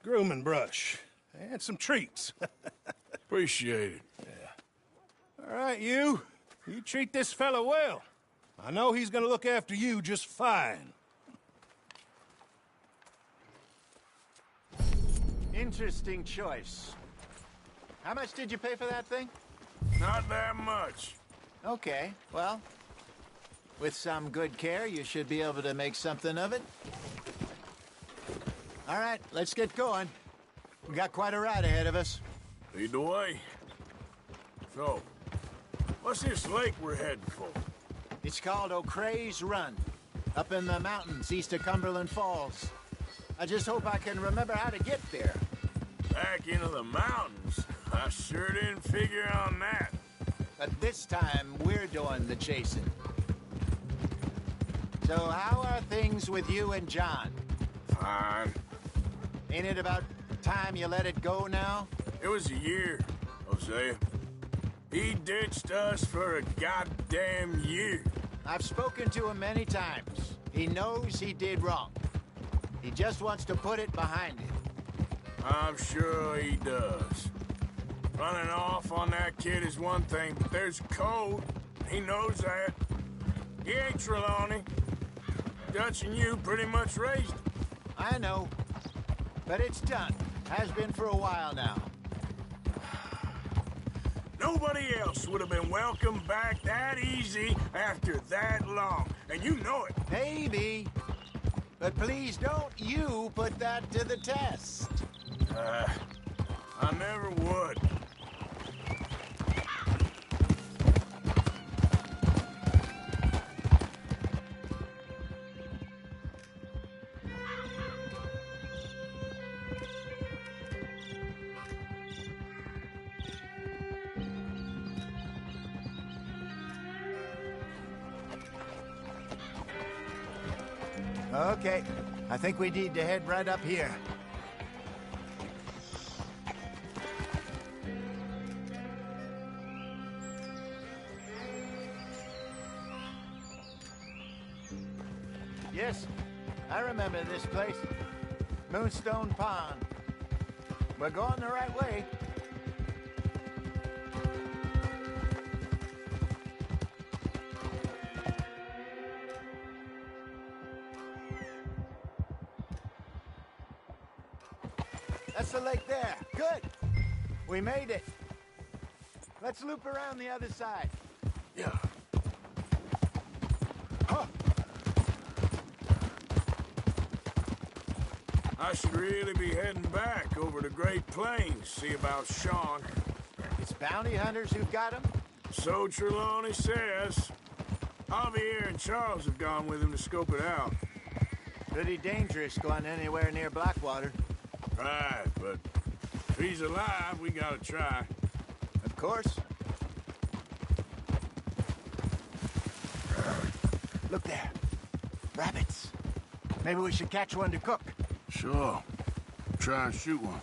[SPEAKER 7] grooming brush. And some treats.
[SPEAKER 2] Appreciate it.
[SPEAKER 7] All right, you treat this fella well. I know he's gonna look after you just fine.
[SPEAKER 4] Interesting choice. How much did you pay for that thing?
[SPEAKER 2] Not that much.
[SPEAKER 4] Okay, well, with some good care, you should be able to make something of it. All right, let's get going. We got quite a ride ahead of us.
[SPEAKER 2] Lead the way. So, what's this lake we're heading for?
[SPEAKER 4] It's called O'Creagh's Run, up in the mountains east of Cumberland Falls. I just hope I can remember how to get there.
[SPEAKER 2] Back into the mountains? I sure didn't figure on that.
[SPEAKER 4] But this time, we're doing the chasing. So how are things with you and John?
[SPEAKER 2] Fine.
[SPEAKER 4] Ain't it about time you let it go now?
[SPEAKER 2] It was a year, Hosea. He ditched us for a goddamn year.
[SPEAKER 4] I've spoken to him many times. He knows he did wrong. He just wants to put it behind him.
[SPEAKER 2] I'm sure he does. Running off on that kid is one thing, but there's code. He knows that. He ain't Trelawney. Dutch and you pretty much raised him.
[SPEAKER 4] I know. But it's done. Has been for a while now.
[SPEAKER 2] Nobody else would have been welcomed back that easy after that long. And you know it.
[SPEAKER 4] Maybe. But please don't you put that to the test.
[SPEAKER 2] I never would.
[SPEAKER 4] Okay, I think we need to head right up here. Yes, I remember this place. Moonstone Pond. We're going the right way. That's the lake there. Good. We made it. Let's loop around the other side.
[SPEAKER 2] Yeah. I should really be heading back over the Great Plains, see about Sean.
[SPEAKER 4] It's bounty hunters who've got him?
[SPEAKER 2] So Trelawney says. Javier and Charles have gone with him to scope it out.
[SPEAKER 4] Pretty dangerous going anywhere near Blackwater.
[SPEAKER 2] Right, but if he's alive, we gotta try.
[SPEAKER 4] Of course. Look there. Rabbits. Maybe we should catch one to cook.
[SPEAKER 2] Sure. Try and shoot one.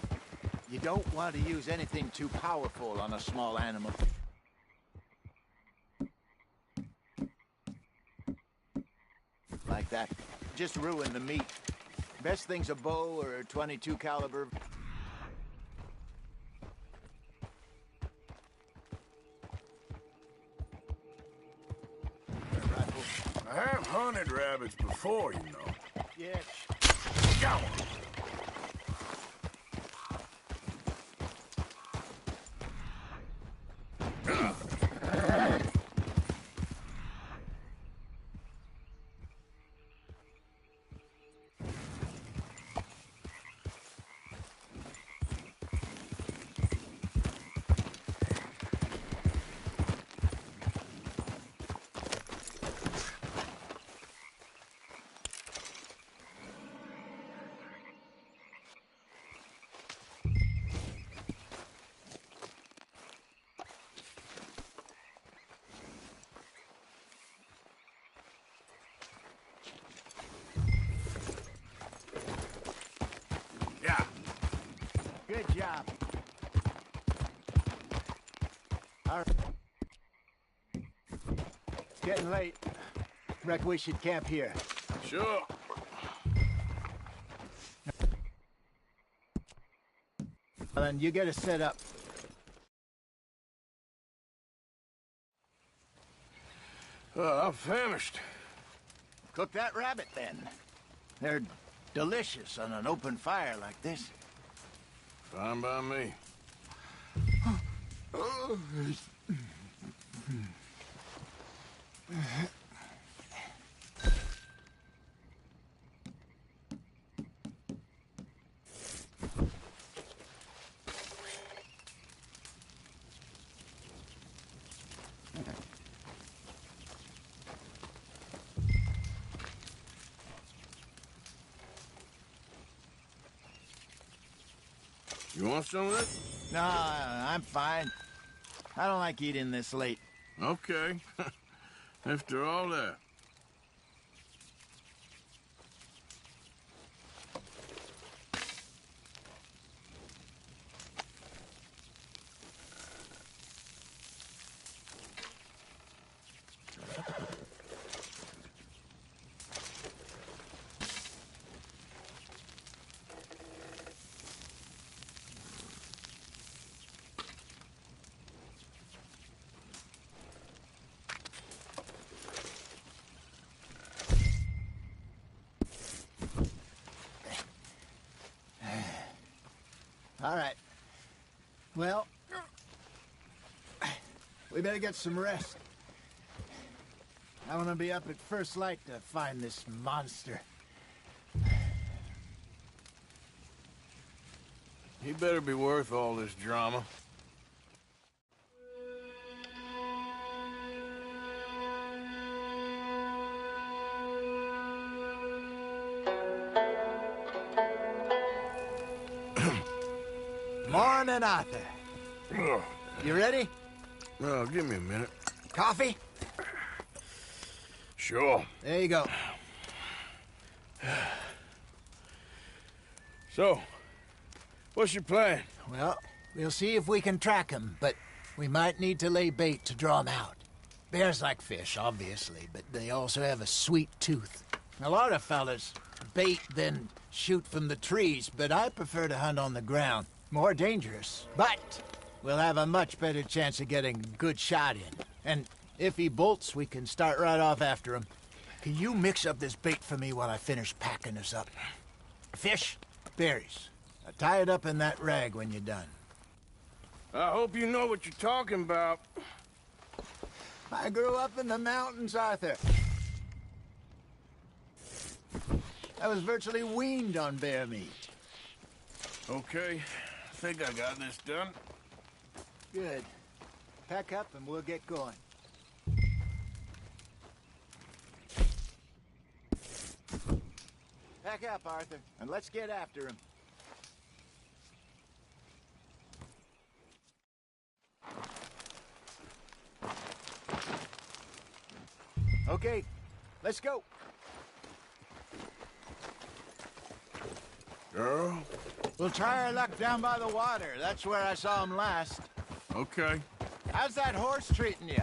[SPEAKER 4] You don't want to use anything too powerful on a small animal. Like that. Just ruin the meat. Best thing's a bow or a .22 caliber.
[SPEAKER 2] I have hunted rabbits before, you know.
[SPEAKER 4] Yes.
[SPEAKER 2] Go!
[SPEAKER 4] Good job. All right. It's getting late. Reckon we should camp here.
[SPEAKER 2] Sure.
[SPEAKER 4] Well, then you get us set up.
[SPEAKER 2] I'm famished.
[SPEAKER 4] Cook that rabbit, then. They're delicious on an open fire like this.
[SPEAKER 2] Fine by me. You want some of this?
[SPEAKER 4] No, I'm fine. I don't like eating this late.
[SPEAKER 2] Okay. After all that.
[SPEAKER 4] All right. Well, we better get some rest. I want to be up at first light to find this monster.
[SPEAKER 2] He better be worth all this drama.
[SPEAKER 4] Morning, Arthur. You ready?
[SPEAKER 2] Well, give me a minute.
[SPEAKER 4] Coffee?
[SPEAKER 2] Sure.
[SPEAKER 4] There you go.
[SPEAKER 2] So, what's your plan?
[SPEAKER 4] Well, we'll see if we can track him, but we might need to lay bait to draw him out. Bears like fish, obviously, but they also have a sweet tooth. A lot of fellas bait, then shoot from the trees, but I prefer to hunt on the ground. More dangerous, but we'll have a much better chance of getting a good shot in. And if he bolts, we can start right off after him. Can you mix up this bait for me while I finish packing this up? Fish, berries, Tie it up in that rag when you're done.
[SPEAKER 2] I hope you know what you're talking about.
[SPEAKER 4] I grew up in the mountains, Arthur. I was virtually weaned on bear meat.
[SPEAKER 2] Okay, I think I got this done.
[SPEAKER 4] Good. Pack up and we'll get going. Pack up, Arthur, and let's get after him. Okay, let's go.
[SPEAKER 2] Girl?
[SPEAKER 4] We'll try our luck down by the water. That's where I saw him last.
[SPEAKER 2] Okay.
[SPEAKER 4] How's that horse treating you?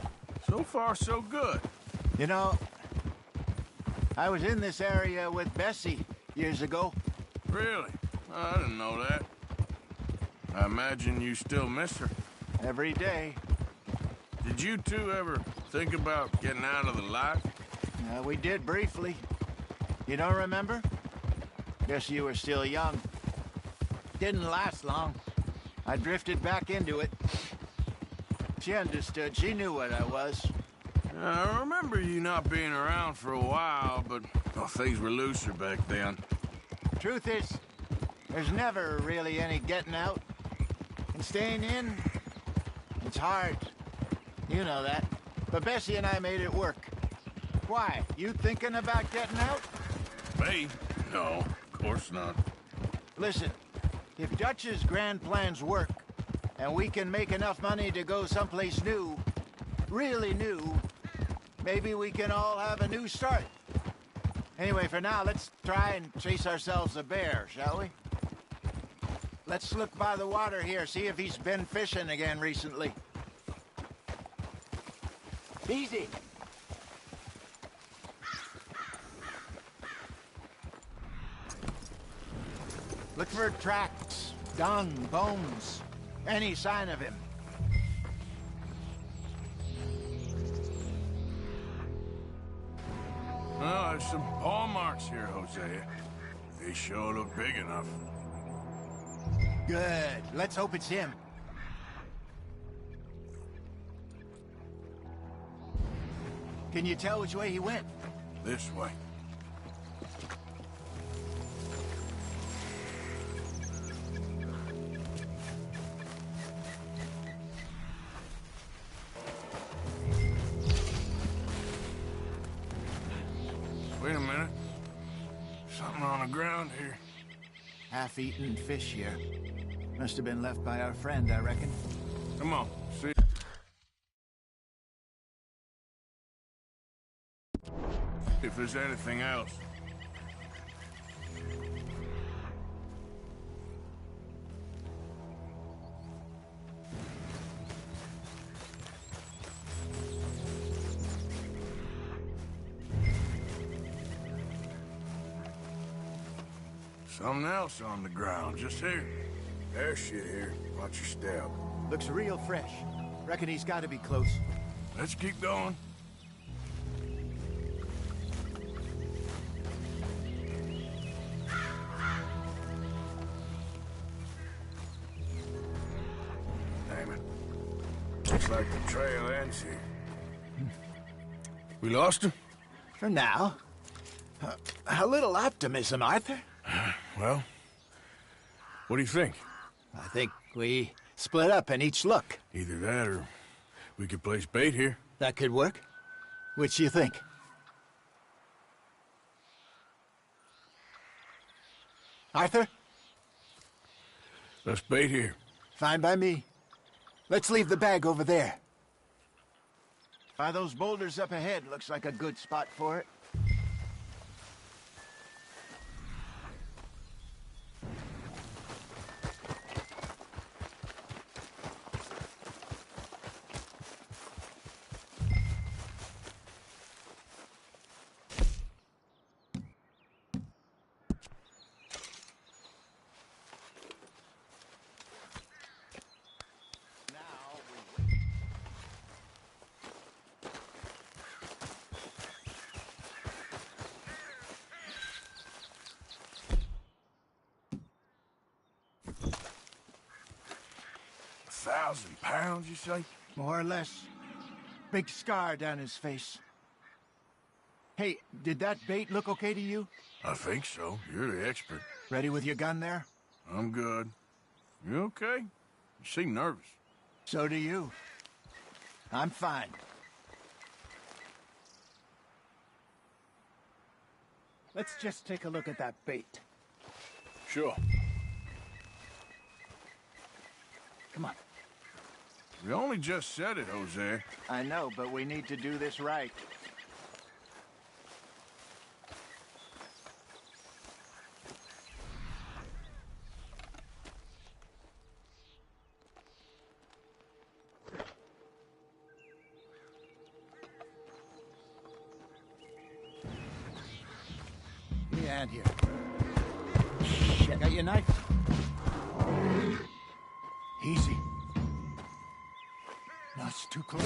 [SPEAKER 2] So far, so good.
[SPEAKER 4] You know, I was in this area with Bessie years ago.
[SPEAKER 2] Really? I didn't know that. I imagine you still miss her.
[SPEAKER 4] Every day.
[SPEAKER 2] Did you two ever think about getting out of the life?
[SPEAKER 4] We did briefly. You don't remember? Guess you were still young. Didn't last long. I drifted back into it. She understood. She knew what I was.
[SPEAKER 2] I remember you not being around for a while, but things were looser back then.
[SPEAKER 4] Truth is, there's never really any getting out. And staying in, it's hard. You know that. But Bessie and I made it work. Why? You thinking about getting out?
[SPEAKER 2] Me? No, of course not.
[SPEAKER 4] Listen, if Dutch's grand plans work, and we can make enough money to go someplace new, really new, maybe we can all have a new start. Anyway, for now, let's try and chase ourselves a bear, shall we? Let's look by the water here, see if he's been fishing again recently. Easy. Look for tracks, dung, bones, any sign of him.
[SPEAKER 2] Well, there's some paw marks here, Hosea. They sure look big enough.
[SPEAKER 4] Good. Let's hope it's him. Can you tell which way he went?
[SPEAKER 2] This way. Wait a minute. Something on the ground here.
[SPEAKER 4] Half-eaten fish here. Must have been left by our friend, I reckon.
[SPEAKER 2] Come on, see. If there's anything else. Something else on the ground, just here. There's shit here. Watch your step.
[SPEAKER 4] Looks real fresh. Reckon he's got to be close.
[SPEAKER 2] Let's keep going. Damn it. Looks like the trail ends here. We lost him?
[SPEAKER 4] For now. A little optimism, Arthur.
[SPEAKER 2] Well, what do you think?
[SPEAKER 4] I think we split up and each look.
[SPEAKER 2] Either that or we could place bait here.
[SPEAKER 4] That could work. Which you think? Arthur?
[SPEAKER 2] Let's bait here.
[SPEAKER 4] Fine by me. Let's leave the bag over there. By those boulders up ahead, looks like a good spot for it.
[SPEAKER 2] 1,000 pounds, you say?
[SPEAKER 4] More or less. Big scar down his face. Hey, did that bait look okay to you?
[SPEAKER 2] I think so. You're the expert.
[SPEAKER 4] Ready with your gun there?
[SPEAKER 2] I'm good. You okay? You seem nervous.
[SPEAKER 4] So do you. I'm fine. Let's just take a look at that bait.
[SPEAKER 2] Sure.
[SPEAKER 4] Come on.
[SPEAKER 2] We only just said it, Jose.
[SPEAKER 4] I know, but we need to do this right. Give me a hand here. Shit, got your knife? Easy. No, it's too close.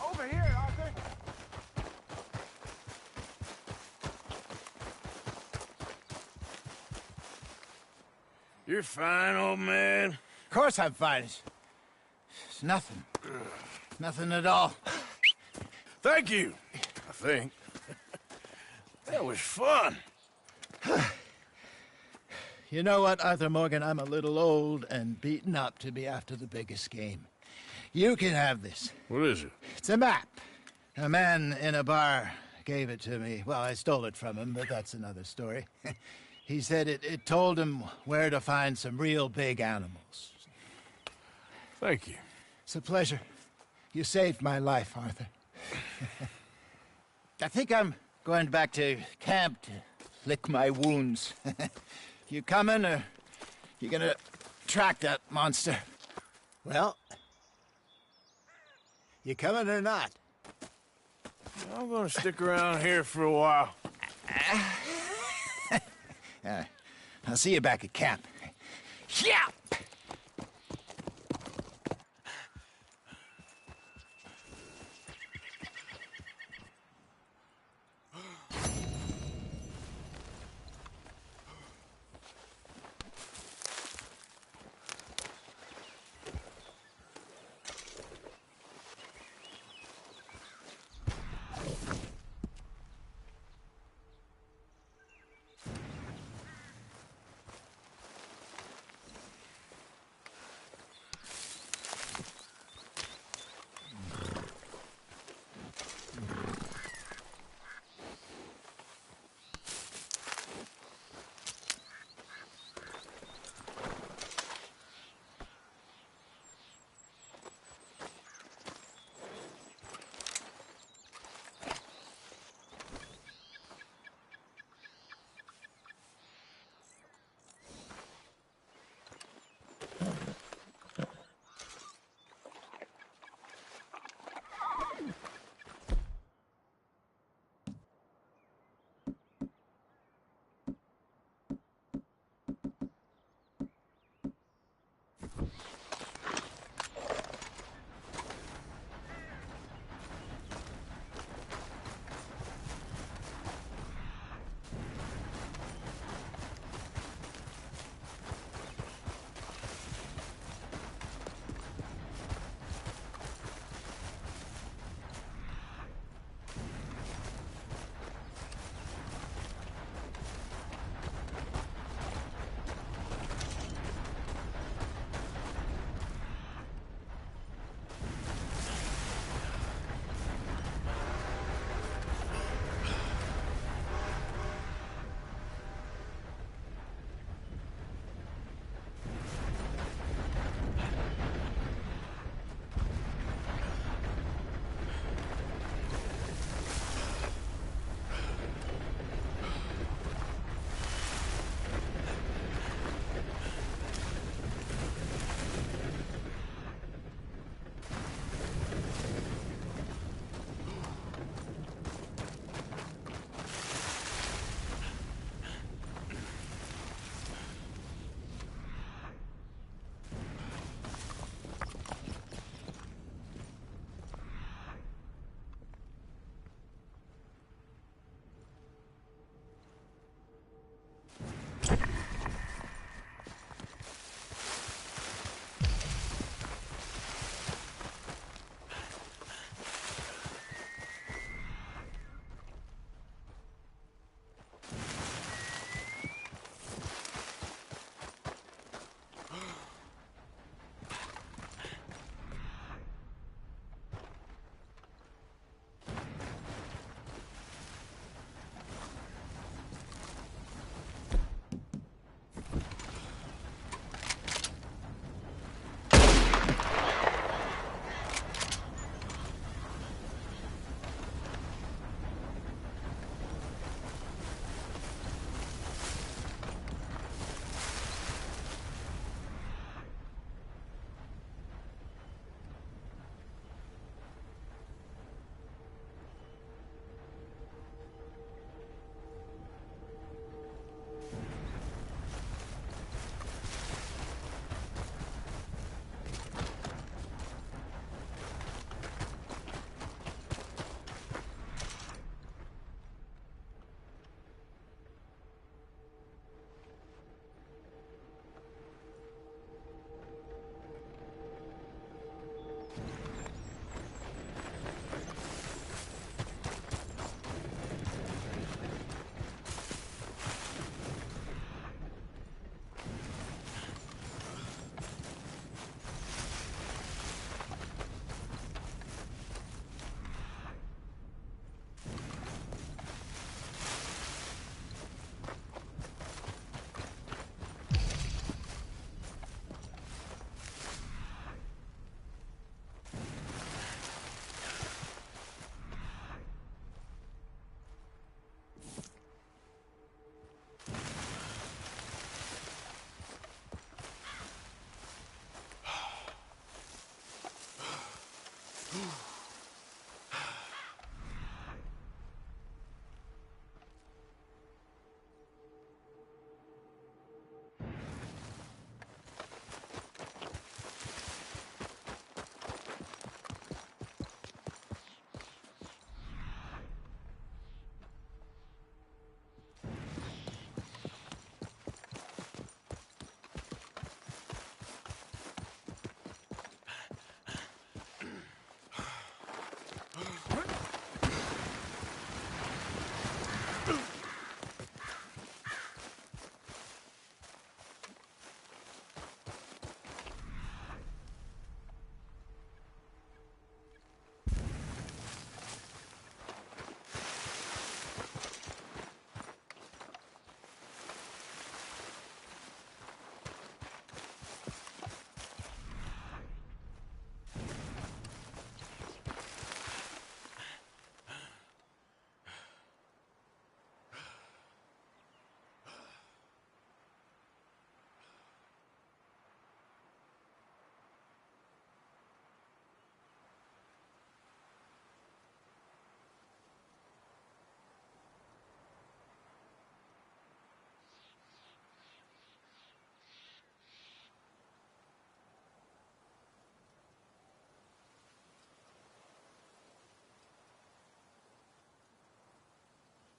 [SPEAKER 4] Over here, Arthur.
[SPEAKER 2] You're fine, old man.
[SPEAKER 4] Of course I'm fine. It's nothing. Nothing at all.
[SPEAKER 2] Thank you, I think. That was fun.
[SPEAKER 4] You know what, Arthur Morgan? I'm a little old and beaten up to be after the biggest game. You can have this.
[SPEAKER 2] What is it?
[SPEAKER 4] It's a map. A man in a bar gave it to me. Well, I stole it from him, but that's another story. He said it told him where to find some real big animals.
[SPEAKER 2] Thank you.
[SPEAKER 4] It's a pleasure. You saved my life, Arthur. I think I'm going back to camp to lick my wounds. You coming, or you gonna track that monster? Well, you coming or not?
[SPEAKER 2] I'm gonna stick around here for a while.
[SPEAKER 4] I'll see you back at camp. Yeah!